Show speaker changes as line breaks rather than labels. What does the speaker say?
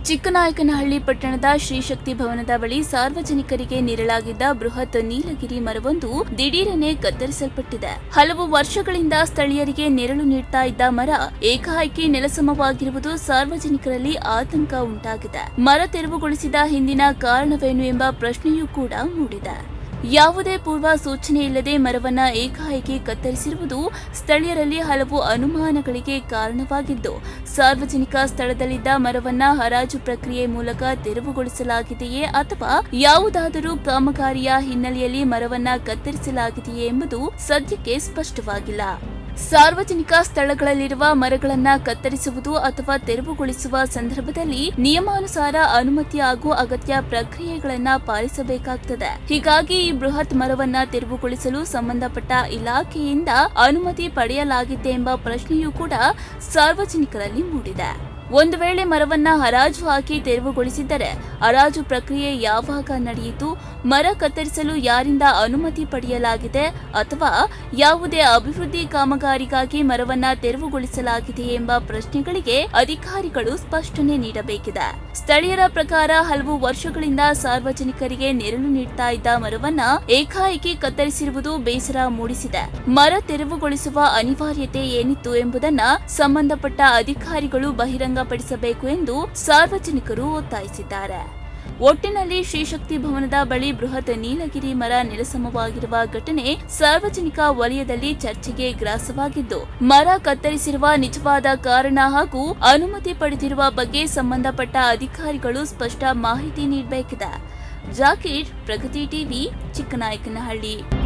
ಚಿಕ್ಕನಾಯಕನಹಳ್ಳಿ ಪಟ್ಟಣದ ಶ್ರೀಶಕ್ತಿ ಭವನದ ಬಳಿ ಸಾರ್ವಜನಿಕರಿಗೆ ನೀಡಲಾಗಿದ್ದ ಬೃಹತ್ ನೀಲಗಿರಿ ಮರವೊಂದು ದಿಢೀರನೆ ಕತ್ತರಿಸಲ್ಪಟ್ಟಿದೆ. ಹಲವು ವರ್ಷಗಳಿಂದ ಸ್ಥಳೀಯರಿಗೆ ನೆರಳು ನೀಡ್ತಾ ಇದ್ದ ಮರ ಏಕಾಏಕಿ ನೆಲಸಮವಾಗಿರುವುದು ಸಾರ್ವಜನಿಕರಲ್ಲಿ ಆತಂಕ ಉಂಟಾಗಿದೆ. ಮರ ತೆರವುಗೊಳಿಸಿದ ಹಿಂದಿನ ಕಾರಣವೇನು ಎಂಬ ಪ್ರಶ್ನೆಯೂ ಕೂಡ ಮೂಡಿದೆ. ಯಾವುದೇ ಪೂರ್ವ ಸೂಚನೆ ಇಲ್ಲದೆ ಮರವನ್ನ ಏಕಾಏಕಿ ಕತ್ತರಿಸಿರುವುದು ಸ್ಥಳೀಯರಲ್ಲಿ ಹಲವು ಅನುಮಾನಗಳಿಗೆ ಕಾರಣವಾಗಿದ್ದು, ಸಾರ್ವಜನಿಕ ಸ್ಥಳದಲ್ಲಿದ್ದ ಮರವನ್ನ ಹರಾಜು ಪ್ರಕ್ರಿಯೆ ಮೂಲಕ ತೆರವುಗೊಳಿಸಲಾಗಿದೆಯೇ ಅಥವಾ ಯಾವುದಾದರೂ ಕಾಮಗಾರಿಯ ಹಿನ್ನೆಲೆಯಲ್ಲಿ ಮರವನ್ನ ಕತ್ತರಿಸಲಾಗಿದೆಯೇ ಎಂಬುದು ಸದ್ಯಕ್ಕೆ ಸ್ಪಷ್ಟವಾಗಿಲ್ಲ. ಸಾರ್ವಜನಿಕ ಸ್ಥಳಗಳಲ್ಲಿರುವ ಮರಗಳನ್ನ ಕತ್ತರಿಸುವುದು ಅಥವಾ ತೆರವುಗೊಳಿಸುವ ಸಂದರ್ಭದಲ್ಲಿ ನಿಯಮಾನುಸಾರ ಅನುಮತಿ ಹಾಗೂ ಅಗತ್ಯ ಪ್ರಕ್ರಿಯೆಗಳನ್ನ ಪಾಲಿಸಬೇಕಾಗುತ್ತದೆ. ಹೀಗಾಗಿ ಈ ಬೃಹತ್ ಮರವನ್ನ ತೆರವುಗೊಳಿಸಲು ಸಂಬಂಧಪಟ್ಟ ಇಲಾಖೆಯಿಂದ ಅನುಮತಿ ಪಡೆಯಲಾಗಿದೆ ಎಂಬ ಪ್ರಶ್ನೆಯೂ ಕೂಡ ಸಾರ್ವಜನಿಕರಲ್ಲಿ ಮೂಡಿದೆ. ಒಂದು ವೇಳೆ ಮರವನ್ನ ಹರಾಜು ಹಾಕಿ ತೆರವುಗೊಳಿಸಿದ್ದರೆ ಹರಾಜು ಪ್ರಕ್ರಿಯೆ ಯಾವಾಗ ನಡೆಯಿತು, ಮರ ಕತ್ತರಿಸಲು ಯಾರಿಂದ ಅನುಮತಿ ಪಡೆಯಲಾಗಿದೆ ಅಥವಾ ಯಾವುದೇ ಅಭಿವೃದ್ಧಿ ಕಾಮಗಾರಿಗಾಗಿ ಮರವನ್ನ ತೆರವುಗೊಳಿಸಲಾಗಿದೆ ಎಂಬ ಪ್ರಶ್ನೆಗಳಿಗೆ ಅಧಿಕಾರಿಗಳು ಸ್ಪಷ್ಟನೆ ನೀಡಬೇಕಿದೆ. ಸ್ಥಳೀಯರ ಪ್ರಕಾರ ಹಲವು ವರ್ಷಗಳಿಂದ ಸಾರ್ವಜನಿಕರಿಗೆ ನೆರಳು ನೀಡ್ತಾ ಇದ್ದ ಮರವನ್ನ ಏಕಾಏಕಿ ಕತ್ತರಿಸಿರುವುದು ಬೇಸರ ಮೂಡಿಸಿದೆ. ಮರ ತೆರವುಗೊಳಿಸುವ ಅನಿವಾರ್ಯತೆ ಏನಿತ್ತು ಎಂಬುದನ್ನ ಸಂಬಂಧಪಟ್ಟ ಅಧಿಕಾರಿಗಳು ಬಹಿರಂಗಪಡಿಸಬೇಕು ಎಂದು ಸಾರ್ವಜನಿಕರು ಒತ್ತಾಯಿಸಿದ್ದಾರೆ. ಒಟ್ಟಿನಲ್ಲಿ ಶ್ರೀಶಕ್ತಿ ಭವನದ ಬಳಿ ಬೃಹತ್ ನೀಲಗಿರಿ ಮರ ನೆಲಸಮವಾಗಿರುವ ಘಟನೆ ಸಾರ್ವಜನಿಕ ವಲಯದಲ್ಲಿ ಚರ್ಚೆಗೆ ಗ್ರಾಸವಾಗಿದ್ದು, ಮರ ಕತ್ತರಿಸಿರುವ ನಿಜವಾದ ಕಾರಣ ಹಾಗೂ ಅನುಮತಿ ಪಡೆದಿರುವ ಬಗ್ಗೆ ಸಂಬಂಧಪಟ್ಟ ಅಧಿಕಾರಿಗಳು ಸ್ಪಷ್ಟ ಮಾಹಿತಿ ನೀಡಬೇಕಿದೆ. ಜಾಕೀರ್, ಪ್ರಗತಿ ಟಿವಿ, ಚಿಕ್ಕನಾಯಕನಹಳ್ಳಿ.